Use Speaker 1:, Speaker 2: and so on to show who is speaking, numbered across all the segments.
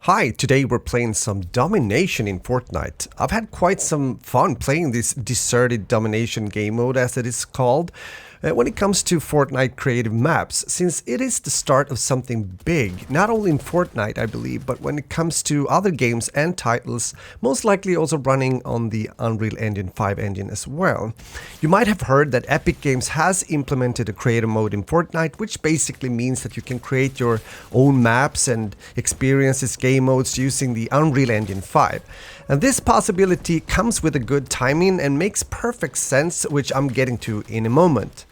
Speaker 1: Hi, today we're playing some Domination in Fortnite. I've had quite some fun playing this deserted Domination game mode, as it is called, when it comes to Fortnite Creative maps, since it is the start of something big, not only in Fortnite I believe, but when it comes to other games and titles, most likely also running on the Unreal Engine 5 engine as well. You might have heard that Epic Games has implemented a creative mode in Fortnite, which basically means that you can create your own maps and experiences game modes using the Unreal Engine 5. And this possibility comes with a good timing and makes perfect sense, which I'm getting to in a moment.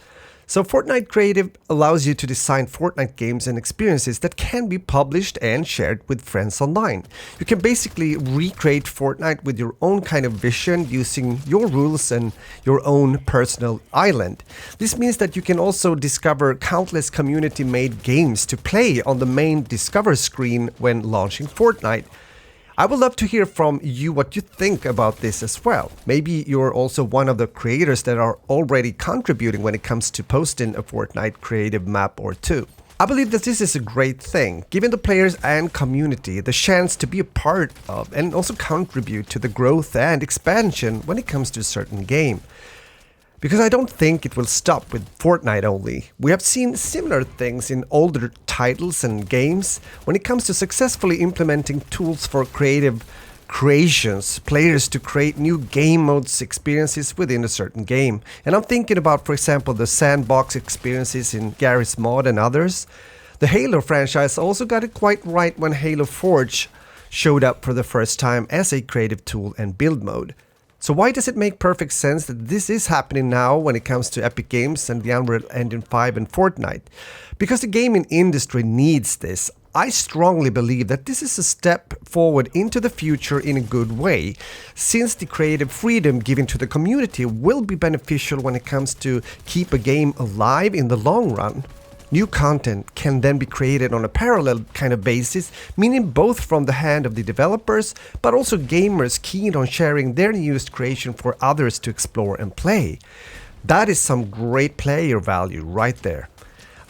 Speaker 1: So Fortnite Creative allows you to design Fortnite games and experiences that can be published and shared with friends online. You can basically recreate Fortnite with your own kind of vision using your rules and your own personal island. This means that you can also discover countless community-made games to play on the main Discover screen when launching Fortnite. I would love to hear from you what you think about this as well. Maybe you're also one of the creators that are already contributing when it comes to posting a Fortnite Creative map or two. I believe that this is a great thing, giving the players and community the chance to be a part of and also contribute to the growth and expansion when it comes to a certain game. Because I don't think it will stop with Fortnite only. We have seen similar things in older titles and games when it comes to successfully implementing tools for creative creations, players to create new game modes experiences within a certain game. And I'm thinking about, for example, the sandbox experiences in Garry's Mod and others. The Halo franchise also got it quite right when Halo Forge showed up for the first time as a creative tool and build mode. So why does it make perfect sense that this is happening now when it comes to Epic Games and the Unreal Engine 5 and Fortnite? Because the gaming industry needs this. I strongly believe that this is a step forward into the future in a good way, since the creative freedom given to the community will be beneficial when it comes to keep a game alive in the long run. New content can then be created on a parallel kind of basis, meaning both from the hand of the developers, but also gamers keen on sharing their newest creation for others to explore and play. That is some great player value right there.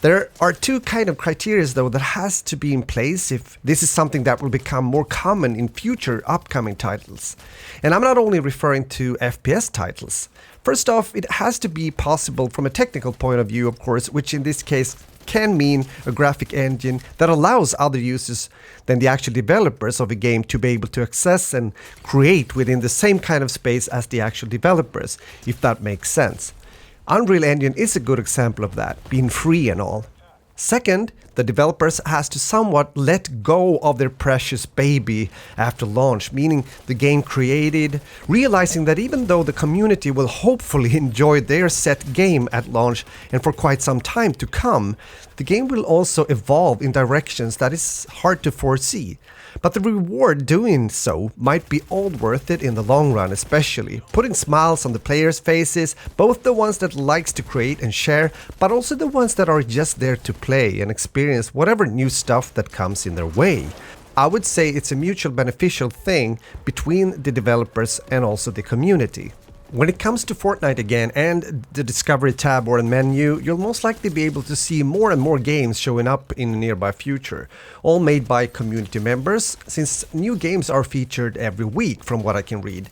Speaker 1: There are two kind of criteria though that has to be in place if this is something that will become more common in future upcoming titles. And I'm not only referring to FPS titles. First off, it has to be possible from a technical point of view, of course, which in this case can mean a graphic engine that allows other users than the actual developers of a game to be able to access and create within the same kind of space as the actual developers, if that makes sense. Unreal Engine is a good example of that, being free and all. Second, the developers has to somewhat let go of their precious baby after launch, meaning the game created, realizing that even though the community will hopefully enjoy their set game at launch and for quite some time to come, the game will also evolve in directions that is hard to foresee. But the reward doing so might be all worth it in the long run, especially putting smiles on the players' faces, both the ones that likes to create and share, but also the ones that are just there to play and experience whatever new stuff that comes in their way. I would say it's a mutual beneficial thing between the developers and also the community. When it comes to Fortnite again and the Discovery tab or menu, you'll most likely be able to see more and more games showing up in the nearby future, all made by community members, since new games are featured every week from what I can read.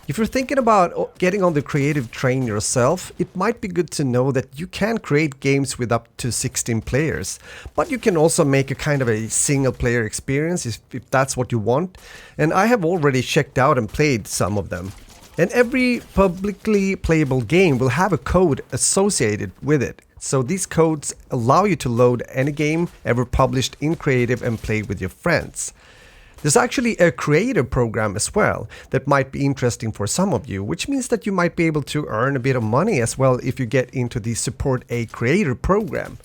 Speaker 1: If you're thinking about getting on the creative train yourself, it might be good to know that you can create games with up to 16 players, but you can also make a kind of a single player experience if that's what you want, and I have already checked out and played some of them. And every publicly playable game will have a code associated with it. So these codes allow you to load any game ever published in Creative and play with your friends. There's actually a creator program as well that might be interesting for some of you, which means that you might be able to earn a bit of money as well if you get into the Support a Creator program.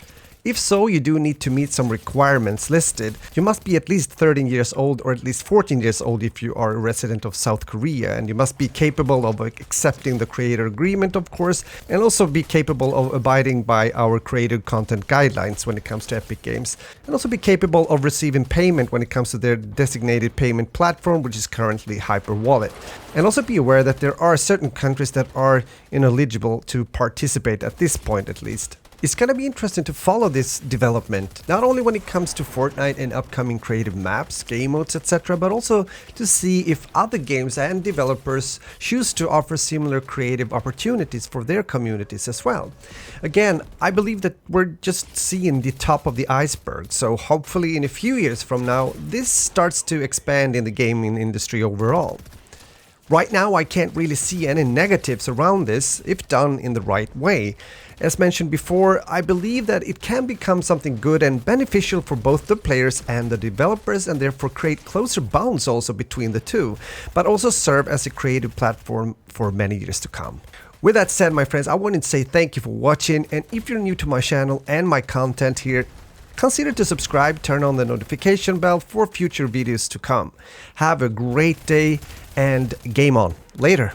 Speaker 1: If so, you do need to meet some requirements listed. You must be at least 13 years old or at least 14 years old if you are a resident of South Korea, and you must be capable of accepting the creator agreement, of course, and also be capable of abiding by our creator content guidelines when it comes to Epic Games, and also be capable of receiving payment when it comes to their designated payment platform, which is currently Hyperwallet. And also be aware that there are certain countries that are ineligible to participate at this point at least. It's going to be interesting to follow this development, not only when it comes to Fortnite and upcoming creative maps, game modes, etc., but also to see if other games and developers choose to offer similar creative opportunities for their communities as well. Again, I believe that we're just seeing the top of the iceberg, so hopefully in a few years from now, this starts to expand in the gaming industry overall. Right now, I can't really see any negatives around this if done in the right way. As mentioned before, I believe that it can become something good and beneficial for both the players and the developers, and therefore create closer bonds also between the two, but also serve as a creative platform for many years to come. With that said, my friends, I wanted to say thank you for watching, and if you're new to my channel and my content here, consider to subscribe, turn on the notification bell for future videos to come. Have a great day and game on. Later.